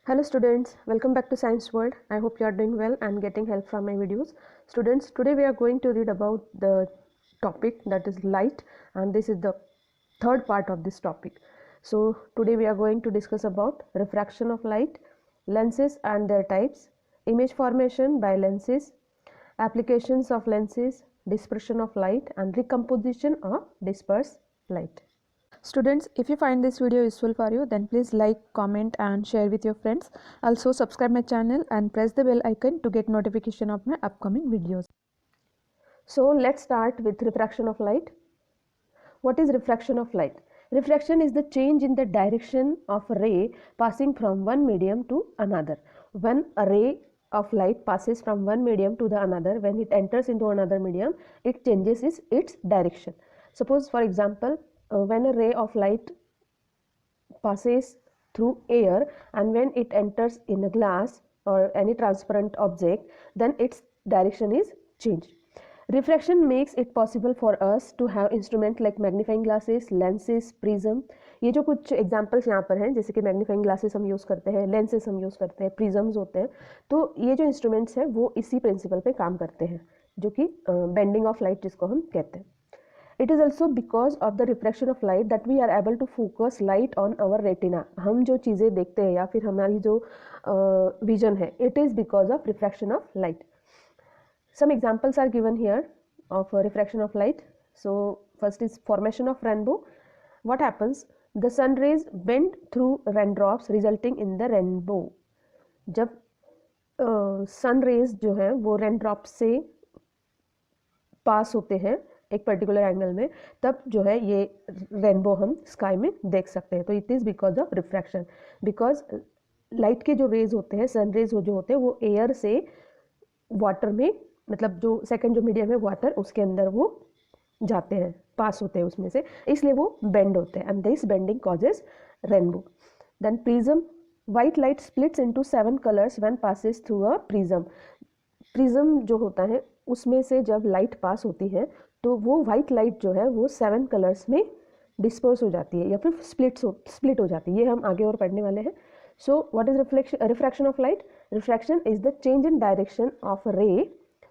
Hello students, welcome back to Science World. I hope you are doing well and getting help from my videos. Students, today we are going to read about the topic that is light, and this is the third part of this topic. So today we are going to discuss about refraction of light, lenses and their types, image formation by lenses, applications of lenses, dispersion of light and recomposition of dispersed light. Students, if you find this video useful for you, then please like, comment and share with your friends. Also subscribe my channel and press the bell icon to get notification of my upcoming videos. So let's start with refraction of light. What is refraction of light? Refraction is the change in the direction of a ray passing from one medium to another. When a ray of light passes from one medium to the another, when it enters into another medium, it changes its direction. Suppose, for example, when a ray of light passes through air and when it enters in a glass or any transparent object, then its direction is changed. Refraction makes it possible for us to have instrument like magnifying glasses, lenses, prism. ये जो कुछ examples यहाँ पर हैं, जैसे कि magnifying glasses हम use करते हैं, लेंसेज हम यूज़ करते हैं, प्रिज्म्स होते हैं, तो ये जो इंस्ट्रूमेंट्स हैं वो इसी प्रिंसिपल पे काम करते हैं, जो कि बेंडिंग ऑफ लाइट जिसको हम कहते हैं. It is also because of the refraction of light that we are able to focus light on our retina. हम जो चीज़ें देखते हैं या फिर हमारी जो vision है, it is because of refraction of light. Some examples are given here of refraction of light. So first is formation of rainbow. What happens? The sun rays bend through raindrops resulting in the rainbow. जब sun rays जो हैं वो raindrops से पास होते हैं एक particular angle में, तब जो है ये रेनबो हम स्काई में देख सकते हैं. तो it is because of refraction, because light के जो रेज होते हैं, सन रेज जो होते हैं, वो एयर से वाटर में, मतलब जो सेकंड जो मीडियम है वाटर, उसके अंदर वो जाते हैं, पास होते हैं उसमें से, इसलिए वो बेंड होते हैं, and this bending causes rainbow. Then prism. White light splits into 7 colours when passes through a prism. Prism जो होता है उसमें से जब लाइट पास होती है तो वो वाइट लाइट जो है वो 7 कलर्स में डिस्पर्स हो जाती है या फिर स्प्लिट हो जाती है. ये हम आगे और पढ़ने वाले हैं. So what is refraction of light? Refraction is the change in direction of ray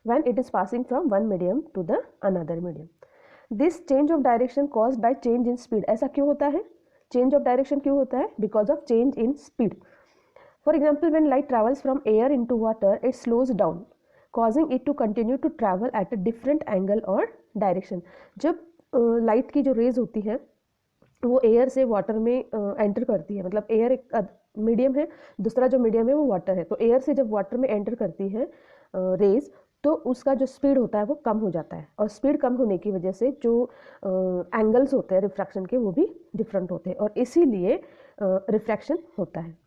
when it is passing from one medium to the another medium. This change of direction caused by change in speed. ऐसा क्यों होता है? Change of direction क्यों होता है? Because of change in speed. For example, when light travels from air into water, it slows down, causing it to continue to travel at a different angle or direction. जब light की जो raise होती है वो air से water में enter करती है, मतलब एयर एक मीडियम है, दूसरा जो मीडियम है वो वाटर है, तो एयर से जब वाटर में एंटर करती है रेज, तो उसका जो स्पीड होता है वो कम हो जाता है, और स्पीड कम होने की वजह से जो एंगल्स होते हैं रिफ्रैक्शन के वो भी डिफरेंट होते हैं, और इसीलिए रिफ्रैक्शन होता है.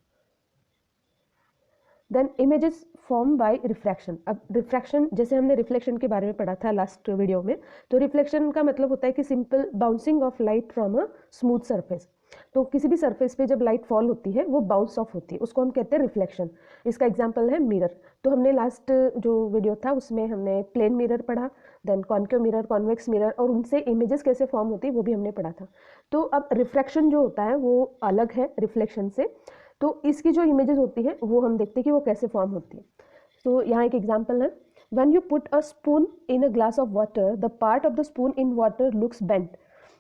Then images form by refraction. अब रिफ्रैक्शन, जैसे हमने रिफ्लेक्शन के बारे में पढ़ा था लास्ट वीडियो में, तो रिफ्लेक्शन का मतलब होता है कि simple bouncing off light from a smooth surface. तो किसी भी सरफेस पे जब लाइट फॉल होती है वो बाउंस ऑफ होती है, उसको हम कहते हैं रिफ्लेक्शन. इसका एग्जांपल है मिरर. तो हमने लास्ट जो वीडियो था उसमें हमने प्लेन मिरर पढ़ा, then concave mirror, convex mirror, और उनसे इमेजेस कैसे फॉर्म होती है वो भी हमने पढ़ा था. तो अब रिफ्रैक्शन जो होता है वो अलग है रिफ्लेक्शन से. तो इसकी जो इमेजेस होती हैं वो हम देखते हैं कि वो कैसे फॉर्म होती है. तो यहाँ एक एग्जांपल है. When you put a spoon in a glass of water, the part of the spoon in water looks bent.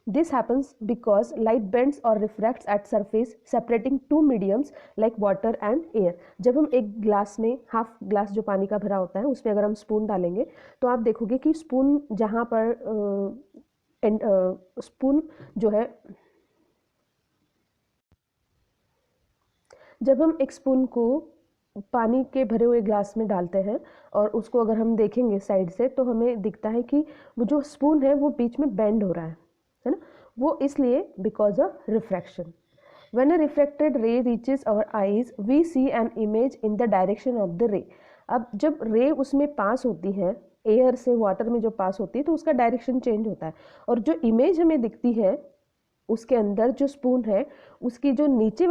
This happens because light bends और refracts at surface separating two mediums like water and air. जब हम एक glass में, half glass जो पानी का भरा होता है, उसमें अगर हम स्पून डालेंगे तो आप देखोगे कि स्पून जहाँ पर स्पून जो है, जब हम एक स्पून को पानी के भरे हुए ग्लास में डालते हैं और उसको अगर हम देखेंगे साइड से, तो हमें दिखता है कि वो जो स्पून है वो बीच में बेंड हो रहा है ना. वो इसलिए because of refraction. When a refracted ray reaches our eyes, we see an image in the direction of the ray. अब जब रे उसमें पास होती है, एयर से वाटर में जो पास होती है, तो उसका डायरेक्शन चेंज होता है, और जो इमेज हमें दिखती है उसके अंदर जो स्पून है उसकी जो नीचे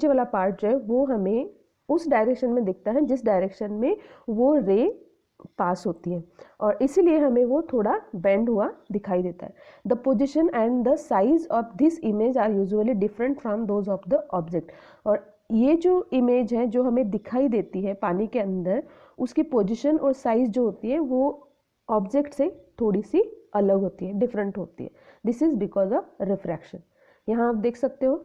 वाला पार्ट जो है वो हमें उस डायरेक्शन में दिखता है जिस डायरेक्शन में वो रे पास होती है, और इसीलिए हमें वो थोड़ा बेंड हुआ दिखाई देता है. The position and the size of this image are usually different from those of the object. और ये जो इमेज है जो हमें दिखाई देती है पानी के अंदर, उसकी पोजीशन और साइज जो होती है वो ऑब्जेक्ट से थोड़ी सी अलग होती है, डिफरेंट होती है। This is because of refraction. यहाँ आप देख सकते हो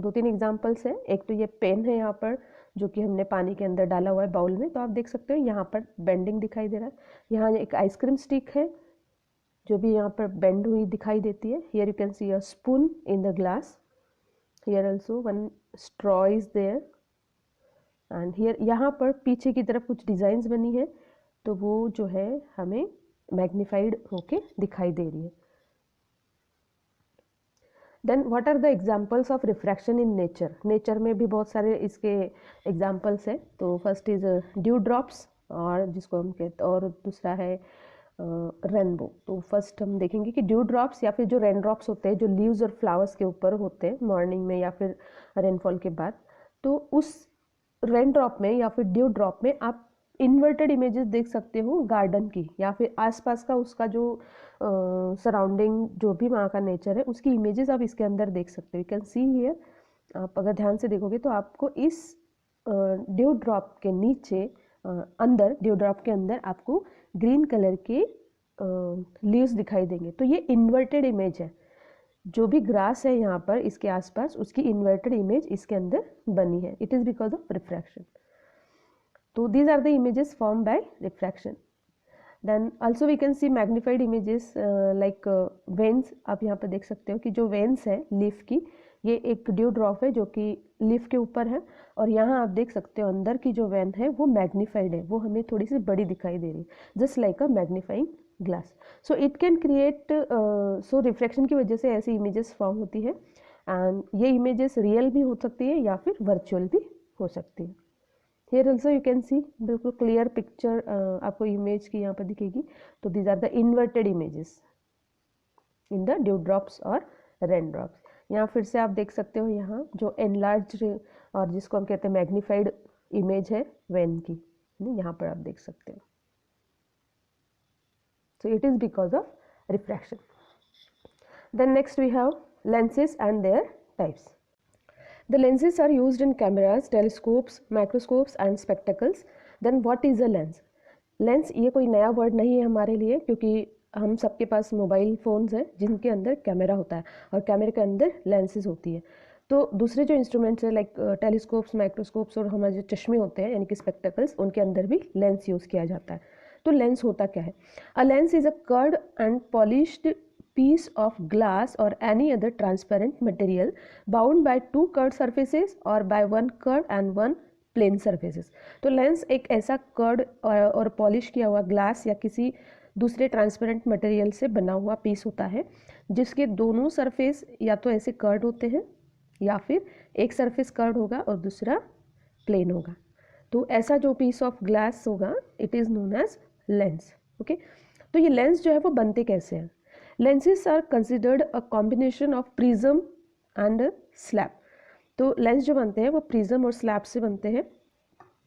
2-3 एग्जाम्पल्स हैं। एक तो ये पेन है यहाँ पर जो कि हमने पानी के अंदर डाला हुआ है बाउल में, तो आप देख सकते हो यहाँ पर बेंडिंग दिखाई दे रहा है। यहाँ एक आइसक्रीम स्टिक है जो भी यहाँ पर बेंड हुई दिखाई देती है। Here you can see a spoon in the glass, here also one straw is there, and here यहाँ पर पीछे की तरफ कुछ डिज़ाइंस बनी है, तो वो जो है हमें मैग्नीफाइड होके दिखाई दे रही है। Then what are the examples of refraction in nature. Nature में भी बहुत सारे इसके एग्जाम्पल्स हैं। तो फर्स्ट इज ड्यू ड्रॉप्स, और जिसको हम कहते, और दूसरा है रेनबो। तो फर्स्ट हम देखेंगे कि ड्यू ड्रॉप्स या फिर जो रेन ड्रॉप्स होते हैं जो लीव्स और फ्लावर्स के ऊपर होते हैं मॉर्निंग में या फिर रेनफॉल के बाद, तो उस रेन ड्रॉप में या फिर ड्यू ड्रॉप में आप इन्वर्टेड इमेजेस देख सकते हो गार्डन की, या फिर आसपास का उसका जो सराउंडिंग जो भी वहाँ का नेचर है उसकी इमेजेस आप इसके अंदर देख सकते हो। यू कैन सी हियर, आप अगर ध्यान से देखोगे तो आपको इस ड्यू ड्रॉप के नीचे अंदर, ड्यू ड्रॉप के अंदर आपको ग्रीन कलर के लीव्स दिखाई देंगे। तो ये इन्वर्टेड इमेज है, जो भी ग्रास है यहाँ पर इसके आसपास उसकी इन्वर्टेड इमेज इसके अंदर बनी है। It is because of refraction. तो these are the images formed by refraction. Then also we can see magnified images like veins। आप यहाँ पर देख सकते हो कि जो veins है लीफ की, ये एक ड्यू ड्रॉप है जो कि लीफ के ऊपर है, और यहाँ आप देख सकते हो अंदर की जो वेन है वो मैग्नीफाइड है, वो हमें थोड़ी सी बड़ी दिखाई दे रही है, just like a magnifying glass. So it can create, so refraction की वजह से ऐसी इमेजेस फॉर्म होती है, एंड ये इमेजेस रियल भी हो सकती है या फिर वर्चुअल भी हो सकती है। हियर ऑल्सो यू कैन सी बिल्कुल क्लियर पिक्चर आपको इमेज की यहाँ पर दिखेगी। तो these are the inverted images in the dew drops और रेन ड्रॉप्स। यहाँ फिर से आप देख सकते हो यहाँ जो एनलार्ज और जिसको हम कहते हैं मैग्नीफाइड इमेज है वेन की, यहाँ पर आप देख सकते हो। So it is because of refraction. Then next we have lenses and their types. The lenses are used in cameras, telescopes, microscopes and spectacles. Then what is a lens? Lens ये कोई नया वर्ड नहीं है हमारे लिए, क्योंकि हम सबके पास मोबाइल फ़ोन्स हैं जिनके अंदर कैमरा होता है और कैमरे के अंदर लेंसेज होती है। तो दूसरे जो इंस्ट्रूमेंट्स हैं लाइक टेलीस्कोप्स, माइक्रोस्कोप्स और हमारे जो चश्मे होते हैं यानी कि स्पेक्टेकल्स, उनके अंदर भी लेंस यूज़ किया जाता है। तो लेंस होता क्या है? A lens is a curved and polished piece of glass or any other transparent material bound by two curved surfaces or by one curved and one plane surfaces. तो lens एक ऐसा कर्व्ड और polish किया हुआ glass या किसी दूसरे transparent material से बना हुआ पीस होता है जिसके दोनों सरफेस या तो ऐसे कर्व्ड होते हैं या फिर एक सरफेस कर्व्ड होगा और दूसरा प्लेन होगा। तो ऐसा जो पीस ऑफ ग्लास होगा it is known as lens. Okay, तो ये लेंस जो है वो बनते कैसे हैं? Lenses are considered a combination of prism and slab. तो लेंस जो बनते हैं वो प्रिज्म और स्लैब से बनते हैं,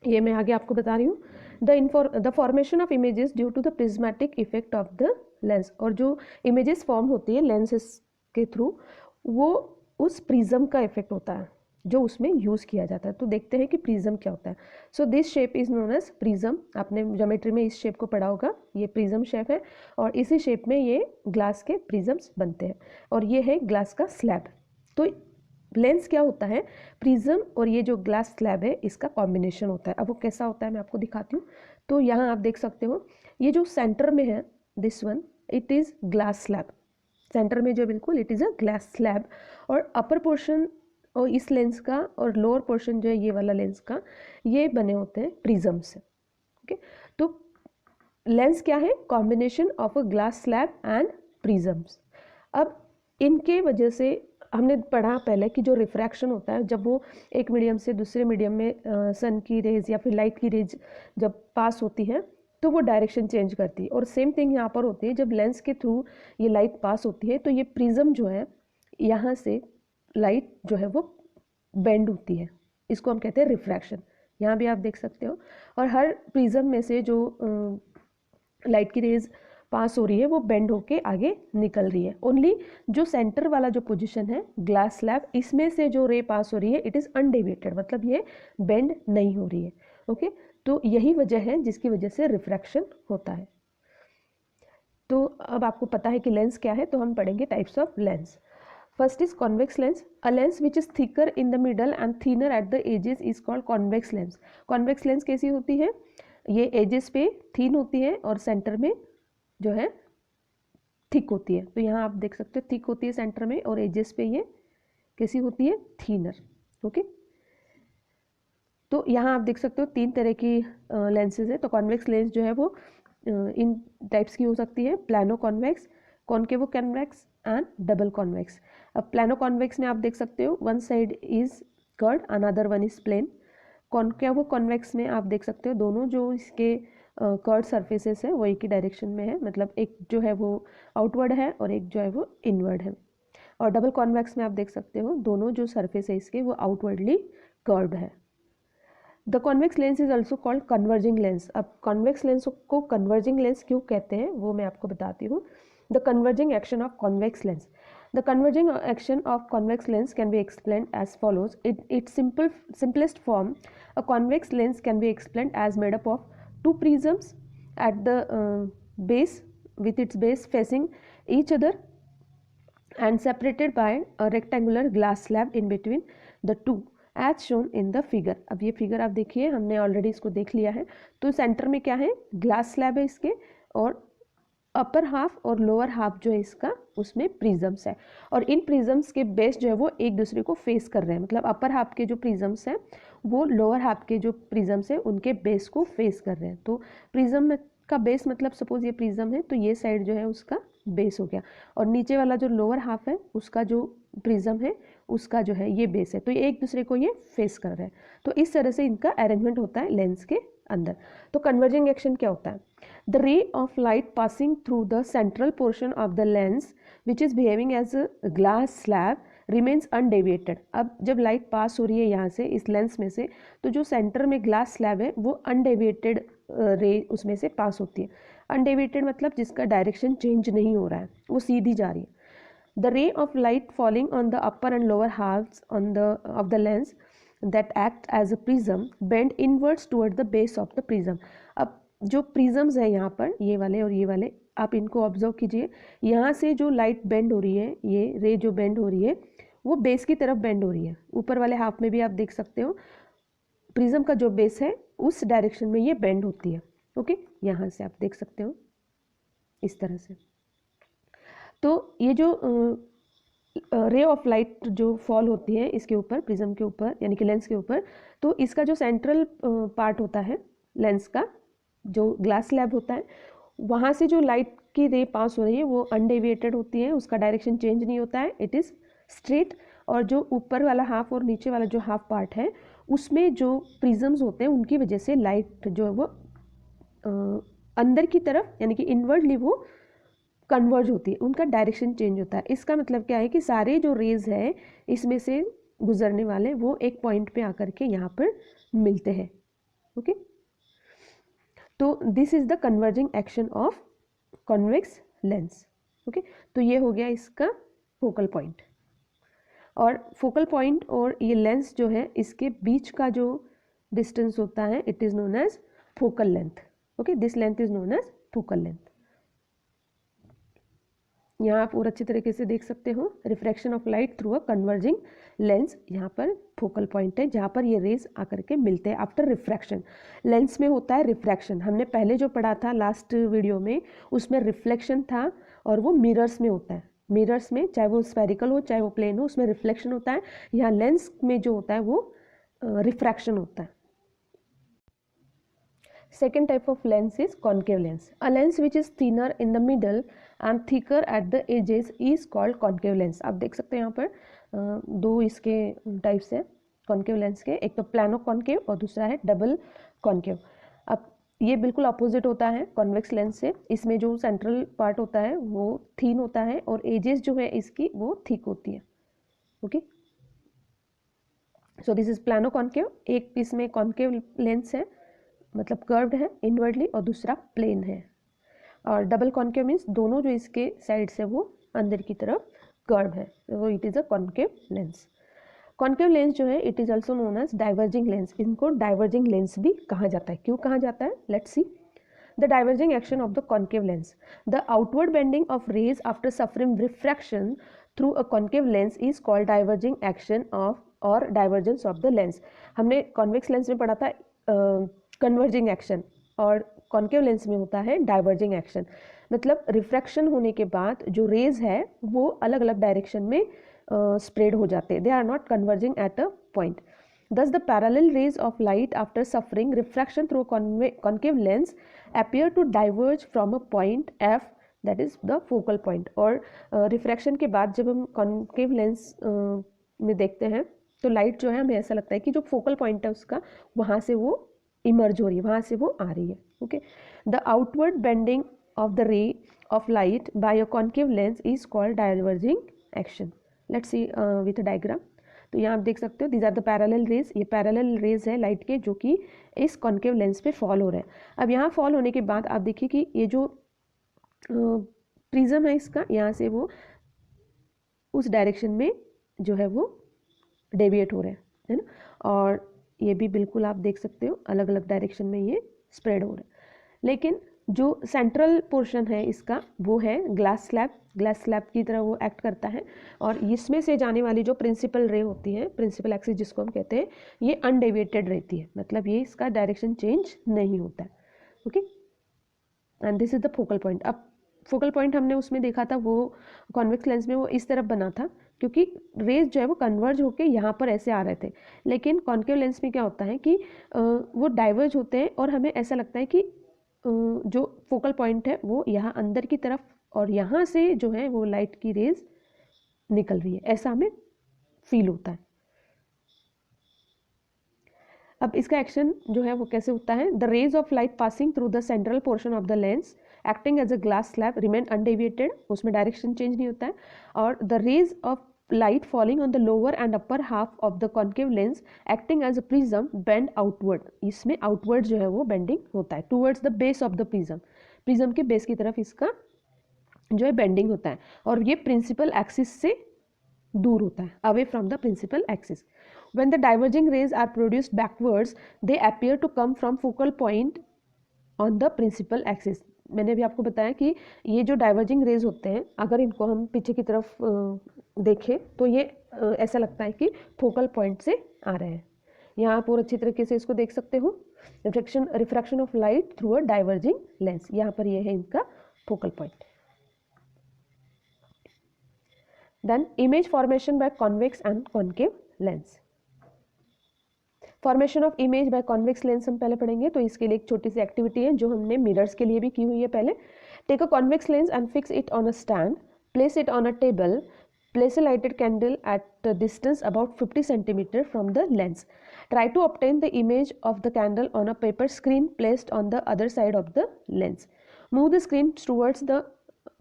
ये मैं आगे आपको बता रही हूँ। The formation of images due to the prismatic effect of the lens, और जो इमेजेस फॉर्म होती है लेंसेज के थ्रू वो उस प्रिज्म का इफेक्ट होता है जो उसमें यूज़ किया जाता है। तो देखते हैं कि प्रिज्म क्या होता है। So this shape is known as prism. आपने ज्योमेट्री में इस शेप को पढ़ा होगा, ये प्रिज्म शेप है और इसी शेप में ये ग्लास के प्रिज्म्स बनते हैं, और ये है ग्लास का स्लैब। तो लेंस क्या होता है? प्रिज्म और ये जो ग्लास स्लैब है इसका कॉम्बिनेशन होता है। अब वो कैसा होता है मैं आपको दिखाती हूँ। तो यहाँ आप देख सकते हो ये जो सेंटर में है this one, it is glass slab. Centre में जो बिल्कुल it is a glass slab, और अपर पोर्शन और इस लेंस का और लोअर पोर्शन जो है ये वाला लेंस का, ये बने होते हैं प्रिज्म से। ओके, तो लेंस क्या है? Combination of a glass slab and prisms. अब इनके वजह से हमने पढ़ा पहले कि जो रिफ्रैक्शन होता है जब वो एक मीडियम से दूसरे मीडियम में सन की रेज या फिर लाइट की रेज जब पास होती है तो वो डायरेक्शन चेंज करती है, और सेम थिंग यहाँ पर होती है जब लेंस के थ्रू ये लाइट पास होती है तो ये प्रिज्म जो है यहाँ से लाइट जो है वो बेंड होती है, इसको हम कहते हैं रिफ्रैक्शन। यहाँ भी आप देख सकते हो, और हर प्रिज्म में से जो लाइट की रेज पास हो रही है वो बेंड होके आगे निकल रही है। ओनली जो सेंटर वाला जो पोजीशन है ग्लास स्लैब, इसमें से जो रे पास हो रही है इट इज़ अनडेविएटेड, मतलब ये बेंड नहीं हो रही है। ओके, तो यही वजह है जिसकी वजह से रिफ्रैक्शन होता है। तो अब आपको पता है कि लेंस क्या है, तो हम पढ़ेंगे types of lens. First is convex lens. A lens which is thicker in the middle and thinner at the edges is called convex lens. Convex lens कैसी होती है, ये एजेस पे थिन होती है और सेंटर में जो है थिक होती है। तो यहाँ आप देख सकते हो थिक होती है सेंटर में और एजेस पे ये कैसी होती है, थीनर। ओके, तो यहाँ आप देख सकते हो तीन तरह की लेंसेज है। तो कॉन्वेक्स लेंस जो है वो इन टाइप्स की हो सकती है, plano convex, concavo convex and double convex. अब प्लानो कॉन्वेक्स में आप देख सकते हो one side is curved another one is plane. Concavo convex में आप देख सकते हो दोनों जो इसके कर्ड सरफेसेस है वो एक ही डायरेक्शन में है, मतलब एक जो है वो आउटवर्ड है और एक जो है वो इनवर्ड है। और डबल कॉन्वेक्स में आप देख सकते हो दोनों जो सरफेस है इसके वो आउटवर्डली कर्व्ड है। The convex lens is also called converging lens. अब कॉन्वेक्स लेंस को कन्वर्जिंग लेंस क्यों कहते हैं वो मैं आपको बताती हूँ। The converging action of convex lens. The converging action of convex lens can be explained as follows. In its simplest form, a convex lens can be explained as made up of two prisms at the base, with its base facing each other and separated by a rectangular glass slab in between the two, as shown in the figure. अब ये figure आप देखिए, हमने already इसको देख लिया है। तो सेंटर में क्या है, ग्लास स्लैब है इसके, और अपर हाफ और लोअर हाफ जो है इसका उसमें प्रिज्म्स है, और इन प्रिज्म्स के बेस जो है वो एक दूसरे को फेस कर रहे हैं। मतलब अपर हाफ के जो प्रिज्म्स हैं वो लोअर हाफ के जो प्रिज्म्स हैं उनके बेस को फेस कर रहे हैं। तो प्रिज्म का बेस, मतलब सपोज ये प्रिज्म है तो ये साइड जो है उसका बेस हो गया, और नीचे वाला जो लोअर हाफ है उसका जो प्रिज्म है उसका जो है ये बेस है, तो ये एक दूसरे को ये फेस कर रहे हैं। तो इस तरह से इनका अरेंजमेंट होता है लेंस के अंदर। तो कन्वर्जिंग एक्शन क्या होता है, the ray of light passing through the central portion of the lens which is behaving as a glass slab remains undeviated। अब जब लाइट पास हो रही है यहाँ से इस लेंस में से, तो जो सेंटर में ग्लास स्लैब है वो अनडेविएटेड रे उसमें से पास होती है। अनडेविएटेड मतलब जिसका डायरेक्शन चेंज नहीं हो रहा है, वो सीधी जा रही है। The ray of light falling on the upper and lower halves of the lens that act as a prism bend inwards toward the base of the prism। अब जो प्रिज्म्स है यहाँ पर, ये वाले और ये वाले, आप इनको ऑब्जर्व कीजिए। यहाँ से जो लाइट बेंड हो रही है, ये रे जो बेंड हो रही है वो बेस की तरफ बेंड हो रही है। ऊपर वाले हाफ में भी आप देख सकते हो प्रिज्म का जो बेस है उस डायरेक्शन में ये बेंड होती है। ओके, यहाँ से आप देख सकते हो इस तरह से। तो ये जो रे ऑफ लाइट जो फॉल होती है इसके ऊपर, प्रिज्म के ऊपर यानी कि लेंस के ऊपर, तो इसका जो सेंट्रल पार्ट होता है लेंस का, जो ग्लास स्लैब होता है, वहाँ से जो लाइट की रे पास हो रही है वो अनडेविएटेड होती है, उसका डायरेक्शन चेंज नहीं होता है, इट इज़ स्ट्रेट। और जो ऊपर वाला हाफ और नीचे वाला जो हाफ पार्ट है उसमें जो प्रिज्म्स होते हैं उनकी वजह से लाइट जो है वो अंदर की तरफ यानी कि इनवर्डली वो कन्वर्ज होती है, उनका डायरेक्शन चेंज होता है। इसका मतलब क्या है कि सारे जो रेज है इसमें से गुजरने वाले वो एक पॉइंट पे आकर के यहाँ पर मिलते हैं। ओके, तो this is the converging action of convex lens. Okay, तो ये हो गया इसका फोकल पॉइंट। और फोकल पॉइंट और ये लेंस जो है इसके बीच का जो डिस्टेंस होता है it is known as focal length. Okay, this length is known as focal length. यहाँ आप और अच्छी तरीके से देख सकते हो refraction of light through a converging lens. यहाँ पर फोकल पॉइंट है जहाँ पर ये रेज आकर के मिलते हैं आफ्टर रिफ्रैक्शन। लेंस में होता है रिफ्रैक्शन, हमने पहले जो पढ़ा था लास्ट वीडियो में उसमें रिफ्लेक्शन था, और वो मिरर्स में होता है। मिरर्स में चाहे वो स्फेरिकल हो चाहे वो प्लेन हो उसमें रिफ्लेक्शन होता है। यहाँ लेंस में जो होता है वो रिफ्रैक्शन होता है। Second type of lens is concave lens. A lens which is thinner in the middle and thicker at the edges is called concave lens। आप देख सकते हैं यहाँ पर दो इसके टाइप्स हैं कॉन्केव लेंस के, एक तो प्लानो कॉन्केव और दूसरा है डबल कॉन्केव। अब ये बिल्कुल अपोजिट होता है कॉन्वेक्स लेंस से। इसमें जो सेंट्रल पार्ट होता है वो थिन होता है और एजेस जो है इसकी वो थिक होती है। Okay, so this is plano concave. एक इसमें कॉन्केव लेंस है मतलब कर्व्ड है इनवर्डली, और दूसरा प्लेन है। और डबल कॉन्केव मीन्स दोनों जो इसके साइड्स है वो अंदर की तरफ कर्व है, तो it is a concave lens. Concave lens जो है it is also known as diverging lens, इनको डाइवर्जिंग लेंस भी कहा जाता है। क्यों कहा जाता है, let's see. The diverging action of the concave lens. The outward bending of rays after suffering refraction through a concave lens is called diverging action of or divergence of the lens. हमने convex lens में पढ़ा था converging action, और concave lens में होता है diverging action। मतलब refraction होने के बाद जो रेज है वो अलग अलग डायरेक्शन में स्प्रेड हो जाते हैं, they are not converging at a point. Thus, the parallel rays of light after suffering refraction through a concave lens appear to diverge from a point F, that is the focal point। और refraction के बाद जब हम concave lens में देखते हैं तो light जो है हमें ऐसा लगता है कि जो फोकल पॉइंट है उसका वहाँ से वो इमर्ज हो रही है, वहाँ से वो आ रही है। Okay, the outward bending of the ray of light by a concave lens is called diverging action. Let's see with a diagram. तो यहाँ आप देख सकते हो, these are the parallel rays, ये पैरेलल रेज है लाइट के जो कि इस कॉन्केव लेंस पे फॉल हो रहे हैं। अब यहाँ फॉल होने के बाद आप देखिए कि ये जो प्रिज्म है इसका, यहाँ से वो उस डायरेक्शन में जो है वो डेविएट हो रहे हैं, है ना, और ये भी बिल्कुल आप देख सकते हो अलग अलग डायरेक्शन में ये स्प्रेड हो रहे हैं। लेकिन जो सेंट्रल पोर्शन है इसका वो है ग्लास स्लैब, ग्लास स्लैब की तरह वो एक्ट करता है, और इसमें से जाने वाली जो प्रिंसिपल रे होती है, प्रिंसिपल एक्सिस जिसको हम कहते हैं, ये अनडेविएटेड रहती है, मतलब ये इसका डायरेक्शन चेंज नहीं होता है। Okay, and this is the focal point. अब फोकल पॉइंट हमने उसमें देखा था वो कॉन्वेक्स लेंस में वो इस तरफ बना था क्योंकि रेज जो है वो कन्वर्ज होके यहाँ पर ऐसे आ रहे थे। लेकिन कॉन्केव लेंस में क्या होता है कि वो डाइवर्ज होते हैं और हमें ऐसा लगता है कि जो फोकल पॉइंट है वो यहाँ अंदर की तरफ, और यहाँ से जो है वो लाइट की रेज निकल रही है, ऐसा हमें फील होता है। अब इसका एक्शन जो है वो कैसे होता है, the rays of light passing through the central portion of the lens acting as a glass slab remain undeviated, उसमें डायरेक्शन चेंज नहीं होता है, और the rays of light falling on the lower and upper half of the concave lens acting as a prism bend outward, इसमें outward जो है वो bending होता है towards the base of the prism, prism के बेस की तरफ इसका जो है बेंडिंग होता है, और ये प्रिंसिपल एक्सिस से दूर होता है, away from the principal axis. When the diverging rays are produced backwards, they appear to come from focal point on the principal axis। मैंने भी आपको बताया कि ये जो डाइवर्जिंग रेज होते हैं अगर इनको हम पीछे की तरफ देखें तो ये ऐसा लगता है कि फोकल पॉइंट से आ रहे हैं। यहाँ आप और अच्छी तरीके से इसको देख सकते हो, refraction of light through a diverging lens, यहाँ पर ये है इनका focal point. Then image formation by convex and concave lens. Formation of image by convex lens हम पहले पढ़ेंगे, तो इसके लिए एक छोटी सी एक्टिविटी है जो हमने मिरर्स के लिए भी की हुई है पहले। Take a convex lens and fix it on a stand, place it on a table, place a lighted candle at a distance about 50 cm from the lens. Try to obtain the image of the candle on a paper screen placed on the other side of the lens. Move the screen towards the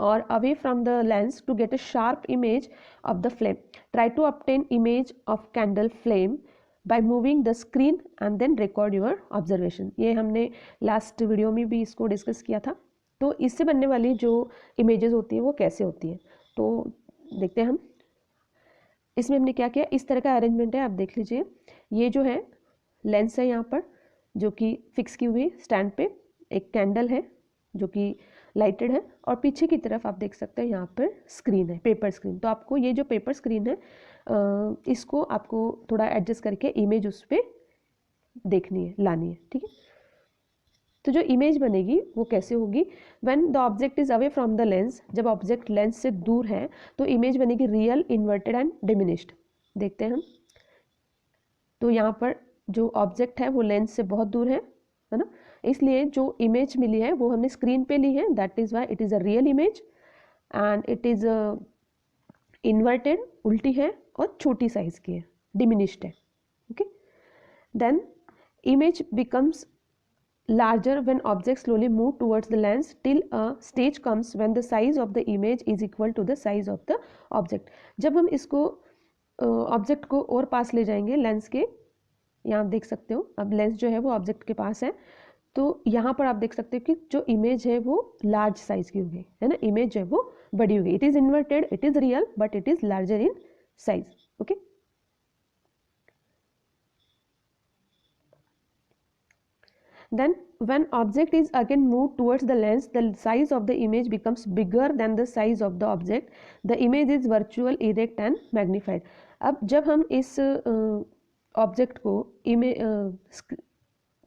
or away from the lens to get a sharp image of the flame. Try to obtain image of candle flame by moving the screen and then record your observation. ये हमने last video में भी इसको discuss किया था। तो इससे बनने वाली जो इमेजेस होती हैं वो कैसे होती हैं, तो देखते हैं हम। इसमें हमने क्या किया, इस तरह का अरेंजमेंट है, आप देख लीजिए। ये जो है लेंस है यहाँ पर जो कि फिक्स की हुई स्टैंड पे, एक कैंडल है जो कि लाइटेड है, और पीछे की तरफ आप देख सकते हैं यहाँ पर स्क्रीन है, पेपर स्क्रीन। तो आपको ये जो पेपर स्क्रीन है इसको आपको थोड़ा एडजस्ट करके इमेज उस पर देखनी है, लानी है, ठीक है। तो जो इमेज बनेगी वो कैसे होगी, when the object is away from the lens, जब ऑब्जेक्ट लेंस से दूर है तो इमेज बनेगी रियल, इन्वर्टेड एंड डिमिनिश्ड। देखते हैं हम। तो यहाँ पर जो ऑब्जेक्ट है वो लेंस से बहुत दूर है ना, इसलिए जो इमेज मिली है वो हमने स्क्रीन पे ली है, that is why it is a real image and it is inverted, उल्टी है, और छोटी साइज की है, डिमिनिश्ड है। Okay, then image becomes larger when objects slowly move towards the lens till a stage comes when the size of the image is equal to the size of the object। जब हम इसको object को और पास ले जाएंगे lens के, यहाँ आप देख सकते हो अब लेंस जो है वो ऑब्जेक्ट के पास है, तो यहाँ पर आप देख सकते हो कि जो इमेज है वो लार्ज साइज की होगी, है ना, इमेज जो है वो बड़ी होगी. It is inverted, it is real, but it is larger in size. Okay. Then when object is again moved towards the lens, the size of the image becomes bigger than the size of the object. The image is virtual, erect and magnified. अब जब हम इस object को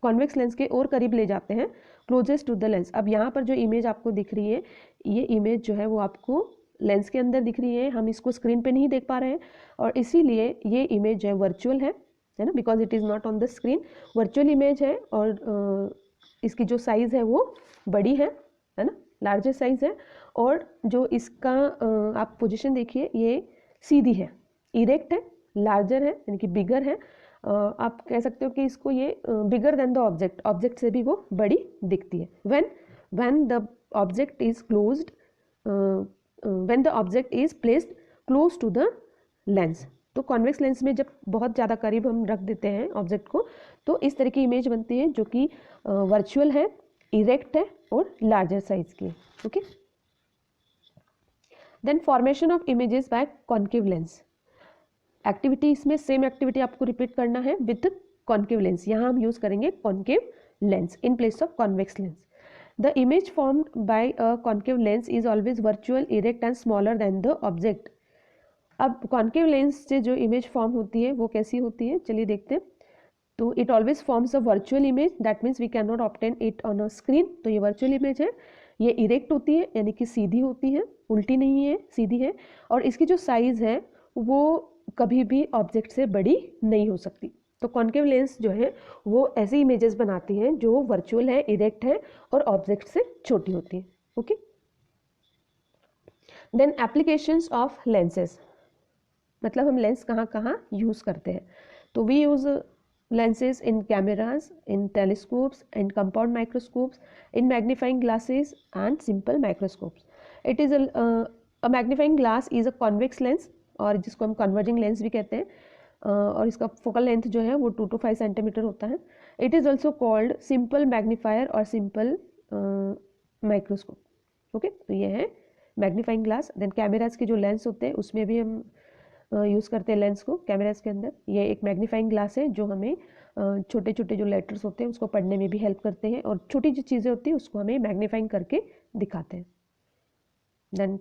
convex lens के और करीब ले जाते हैं, क्लोजेस्ट टू द लेंस. अब यहाँ पर जो इमेज आपको दिख रही है, ये इमेज जो है वो आपको लेंस के अंदर दिख रही है, हम इसको स्क्रीन पे नहीं देख पा रहे हैं, और इसीलिए ये इमेज जो है वर्चुअल है ना, because it is not on the screen. Virtual image है और इसकी जो साइज़ है वो बड़ी है ना, लार्जर साइज़ है. और जो इसका आप पोजीशन देखिए, ये सीधी है, इरेक्ट है, लार्जर है, यानी कि बिगर है. आप कह सकते हो कि इसको ये bigger than the object, object से भी वो बड़ी दिखती है. When the object is closed, when the object is placed close to the lens. तो कॉन्वेक्स लेंस में जब बहुत ज़्यादा करीब हम रख देते हैं ऑब्जेक्ट को, तो इस तरह की इमेज बनती है जो कि वर्चुअल है, इरेक्ट है और लार्जर साइज की है. Okay. Then formation of images by concave lens. Activity इसमें सेम एक्टिविटी आपको रिपीट करना है विद कॉन्केव लेंस. यहाँ हम यूज़ करेंगे concave lens in place of convex lens. The image formed by a concave lens is always virtual, erect and smaller than the object. अब concave lens से जो image form होती है वो कैसी होती है, चलिए देखते हैं. तो it always forms a virtual image, that means we can not obtain it on a screen. तो ये वर्चुअल इमेज है, ये इरेक्ट होती है यानी कि सीधी होती है, उल्टी नहीं है, सीधी है. और इसकी जो साइज़ है वो कभी भी ऑब्जेक्ट से बड़ी नहीं हो सकती. तो कॉन्केव लेंस जो है वो ऐसी इमेजेस बनाती हैं जो वर्चुअल है, इरेक्ट है और ऑब्जेक्ट से छोटी होती है. Okay. Then applications of lenses, मतलब हम लेंस कहाँ कहाँ यूज़ करते हैं. तो we use lenses in cameras, in telescopes, in compound microscopes, in magnifying glasses and simple microscopes. It is a magnifying glass is a convex lens, और जिसको हम converging lens भी कहते हैं, और इसका फोकल लेंथ जो है वो 2 to 5 सेंटीमीटर होता है. It is also called simple magnifier और सिंपल माइक्रोस्कोप. ओके. तो ये है मैग्नीफाइंग ग्लास. देन कैमराज के जो लेंस होते हैं उसमें भी हम यूज़ करते हैं लेंस को कैमराज के अंदर. ये एक मैग्नीफाइंग ग्लास है जो हमें छोटे छोटे जो लेटर्स होते हैं उसको पढ़ने में भी हेल्प करते हैं, और छोटी जो चीज़ें होती हैं उसको हमें मैग्नीफाइंग करके दिखाते हैं. देन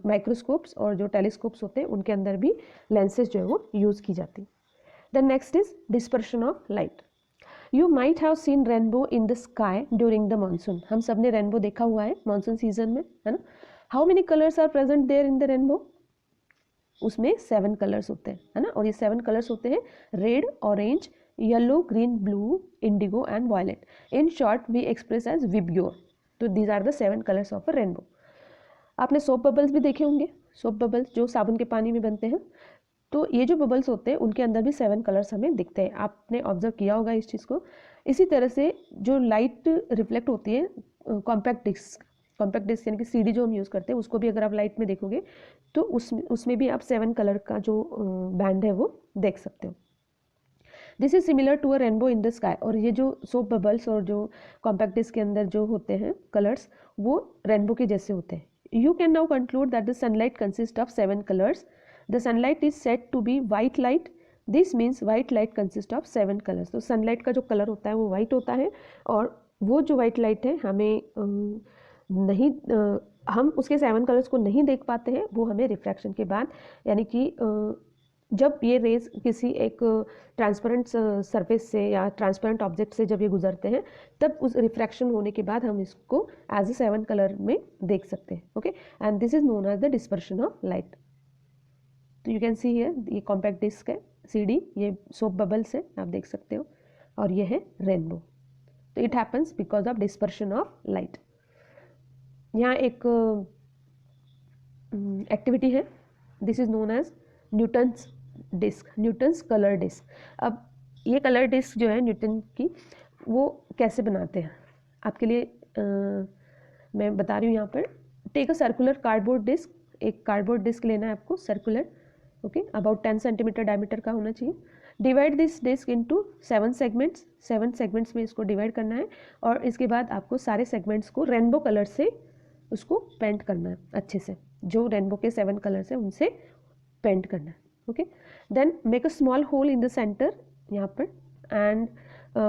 माइक्रोस्कोप्स और जो टेलीस्कोप्स होते हैं उनके अंदर भी लेंसेज जो है वो यूज़ की जाती है. Then next is dispersion of light. You might have seen rainbow in the sky during the monsoon. हम सब ने रेनबो देखा हुआ है मानसून सीजन में, है ना. How many colours are present there in the rainbow. उसमें 7 कलर्स होते हैं, है ना. और ये 7 कलर्स होते हैं red, orange, yellow, green, blue, indigo and violet. In short we express as VIBGYOR. तो these are the 7 colours of a rainbow. आपने सोप बबल्स भी देखे होंगे, सोप बबल्स जो साबुन के पानी में बनते हैं. तो ये जो बबल्स होते हैं उनके अंदर भी 7 कलर्स हमें दिखते हैं. आपने ऑब्जर्व किया होगा इस चीज़ को. इसी तरह से जो लाइट रिफ्लेक्ट होती है कॉम्पैक्ट डिस्क यानी कि सीडी जो हम यूज़ करते हैं उसको भी अगर आप लाइट में देखोगे तो उसमें भी आप 7 कलर का जो बैंड है वो देख सकते हो. This is similar to a rainbow in the sky. और ये जो सोप बबल्स और जो कॉम्पैक्ट डिस्क के अंदर जो होते हैं कलर्स वो रेनबो के जैसे होते हैं. You can now conclude that the sunlight consist of 7 colours. The sunlight is said to be white light. This means white light consist of 7 colours. तो सनलाइट का जो कलर होता है वो वाइट होता है, और वो जो वाइट लाइट है हमें नहीं हम उसके 7 कलर्स को नहीं देख पाते हैं. वो हमें रिफ्रैक्शन के बाद, यानी कि जब ये रेज किसी एक ट्रांसपेरेंट सरफेस से या ट्रांसपेरेंट ऑब्जेक्ट से जब ये गुजरते हैं तब उस रिफ्रैक्शन होने के बाद हम इसको एज ए 7 कलर में देख सकते हैं. Okay. And this is known as the dispersion of light. तो यू कैन सी हियर ये कॉम्पैक्ट डिस्क है सीडी, ये सोप बबल्स है आप देख सकते हो, और ये है रेनबो. तो it happens because of dispersion of light. यहाँ एक एक्टिविटी है, this is known as Newton's disc, Newton's colour disc. अब ये कलर डिस्क जो है न्यूटन की, वो कैसे बनाते हैं आपके लिए मैं बता रही हूँ यहाँ पर. Take a circular cardboard disc. एक कार्डबोर्ड डिस्क लेना है आपको circular, okay, about 10 centimetre diameter का होना चाहिए. Divide this disc into 7 segments, 7 segments में इसको डिवाइड करना है और इसके बाद आपको सारे सेगमेंट्स को रेनबो कलर से उसको पेंट करना है अच्छे से, जो रेनबो के 7 कलर्स है उनसे पेंट करना है। Okay, then make a small hole in the centre यहाँ पर, एंड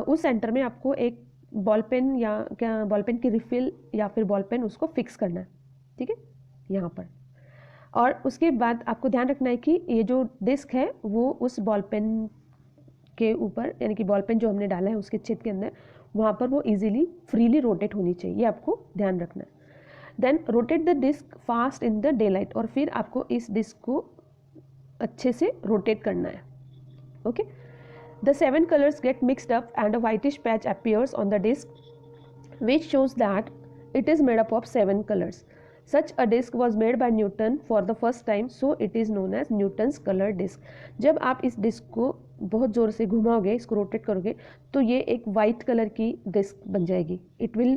उस सेंटर में आपको एक बॉल पेन या क्या बॉल पेन की रिफिल या फिर बॉल पेन उसको फिक्स करना है, ठीक है, यहाँ पर। और उसके बाद आपको ध्यान रखना है कि ये जो डिस्क है वो उस बॉल पेन के ऊपर, यानी कि बॉल पेन जो हमने डाला है उसके छेद के अंदर, वहाँ पर वो इजीली फ्रीली रोटेट होनी चाहिए, ये आपको ध्यान रखना है। Then rotate the disc fast in the day light, और फिर आपको इस डिस्क को अच्छे से रोटेट करना है। Okay, the 7 colours get mixed up and a whitish patch appears on the disc which shows that it is made up of 7 colors. Such a disc was made by Newton for the first time, so it is known as Newton's color disc. जब आप इस disc को बहुत ज़ोर से घुमाओगे, इसको rotate करोगे, तो ये एक वाइट कलर की डिस्क बन जाएगी. It will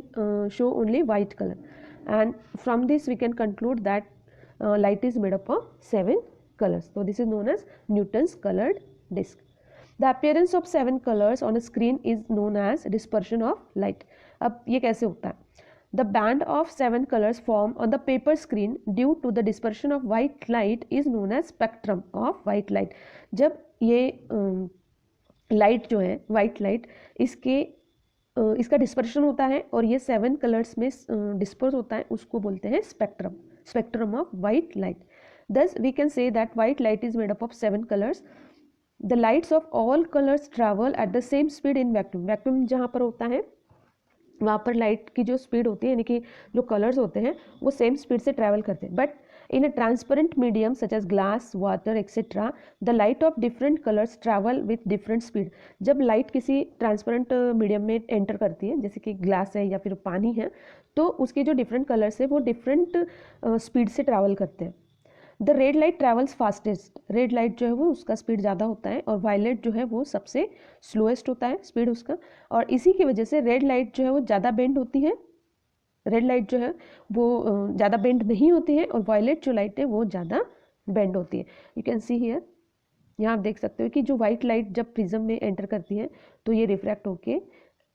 show only white color, and from this we can conclude that light is made up of 7 colors. So this is known as Newton's colored disc. The appearance of 7 colors on a screen is known as dispersion of light. अब ये कैसे होता है? The band of 7 colors formed on the paper screen due to the dispersion of white light is known as spectrum of white light. जब ये light जो है white light इसका डिस्पर्शन होता है और ये 7 कलर्स में डिस्पर्स होता है, उसको बोलते हैं spectrum of white light. Thus we can say that white light is made up of 7 colors. The lights of all colors travel at the same speed in vacuum. Vacuum जहाँ पर होता है वहाँ पर लाइट की जो स्पीड होती है, यानी कि जो कलर्स होते हैं वो सेम स्पीड से ट्रैवल करते हैं. But in a transparent medium such as glass, water etcetera, the light of different colours travel with different speed. जब लाइट किसी ट्रांसपेरेंट मीडियम में एंटर करती है, जैसे कि ग्लास है या फिर पानी है, तो उसके जो डिफरेंट कलर्स है वो डिफरेंट स्पीड से ट्रैवल करते हैं. The red light travels fastest. Red light जो है वो उसका स्पीड ज़्यादा होता है और वायलेट जो है वो सबसे स्लोएस्ट होता है स्पीड उसका, और इसी की वजह से रेड लाइट जो है वो ज़्यादा बेंड होती है, रेड लाइट जो है वो ज़्यादा बेंड नहीं होती है, और वायलेट जो लाइट है वो ज़्यादा बेंड होती है. यू कैन सी हियर, यहाँ आप देख सकते हो कि जो वाइट लाइट जब प्रिज्म में एंटर करती है तो ये रिफ्रैक्ट होके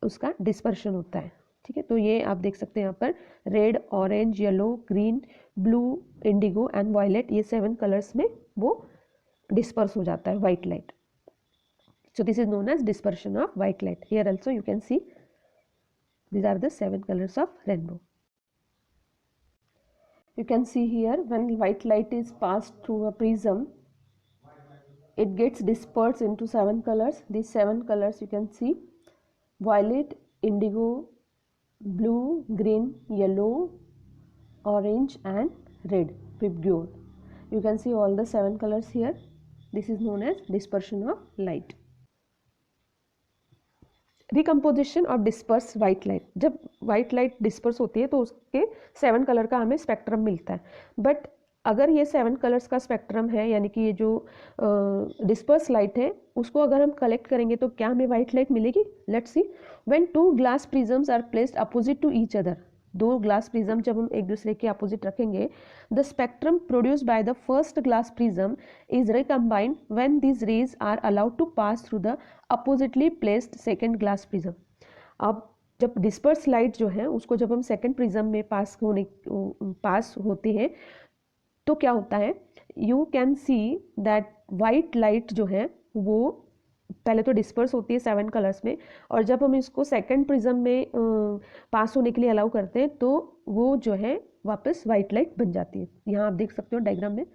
उसका डिस्पर्शन होता है, ठीक है. तो ये आप देख सकते हैं यहाँ पर red, orange, yellow, green, blue, indigo and violet, ये 7 कलर्स में वो डिस्पर्स हो जाता है white light. So this is known as dispersion of white light. Here also you can see these are the 7 colors of rainbow. You can see here when white light is passed through a prism, it gets dispersed into 7 colors. These 7 colors you can see: violet, indigo, blue, green, yellow, orange and red, pure. You can see all the 7 colors here. This is known as dispersion of light. Recomposition of disperse white light. जब white light disperse होती है तो उसके 7 colour का हमें spectrum मिलता है. But अगर ये 7 कलर्स का स्पेक्ट्रम है, यानी कि ये जो डिस्पर्स लाइट है उसको अगर हम कलेक्ट करेंगे तो क्या हमें वाइट लाइट मिलेगी? Let's see. When 2 glass prisms are placed opposite to each other, 2 glass prism जब हम एक दूसरे के अपोजिट रखेंगे, the spectrum produced by the first glass prism is recombined when these rays are allowed to pass through the oppositely placed second glass prism. अब जब disperse light जो है उसको जब हम सेकेंड प्रिज्म में पास होते हैं तो क्या होता है? You can see that white light जो है वो पहले तो डिस्पर्स होती है 7 कलर्स में, और जब हम इसको सेकंड प्रिज्म में पास होने के लिए अलाउ करते हैं तो वो जो है वापस वाइट लाइट बन जाती है. यहाँ आप देख सकते हो डायग्राम में,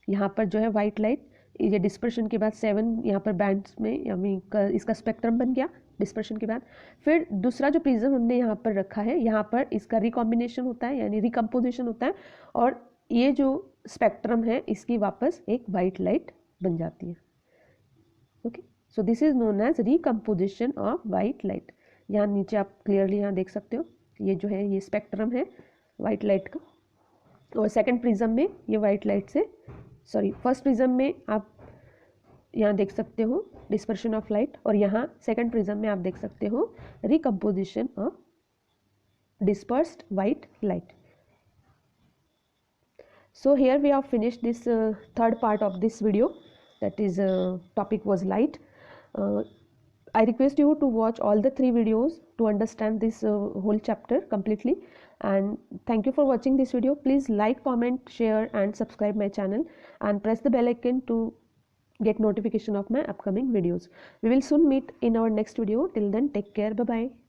यहाँ पर जो है वाइट लाइट, ये डिस्पर्शन के बाद 7 यहाँ पर बैंड्स में इसका स्पेक्ट्रम बन गया डिस्पर्शन के बाद. फिर दूसरा जो प्रिज्म हमने यहाँ पर रखा है, यहाँ पर इसका रिकॉम्बिनेशन होता है, यानी रिकम्पोजिशन होता है, और ये जो स्पेक्ट्रम है इसकी वापस एक वाइट लाइट बन जाती है. Okay, so this is known as recomposition of white light. यहाँ नीचे आप क्लियरली यहाँ देख सकते हो, ये जो है ये स्पेक्ट्रम है वाइट लाइट का, और सेकंड प्रिज्म में ये वाइट लाइट से फर्स्ट प्रिज्म में आप यहाँ देख सकते हो डिस्पर्शन ऑफ लाइट, और यहाँ सेकंड प्रिज्म में आप देख सकते हो recomposition of dispersed white light. So here we have finished this third part of this video, that is topic was light. I request you to watch all the 3 videos to understand this whole chapter completely. And thank you for watching this video. Please like, comment, share and subscribe my channel and press the bell icon to get notification of my upcoming videos. We will soon meet in our next video. Till then, take care. Bye bye.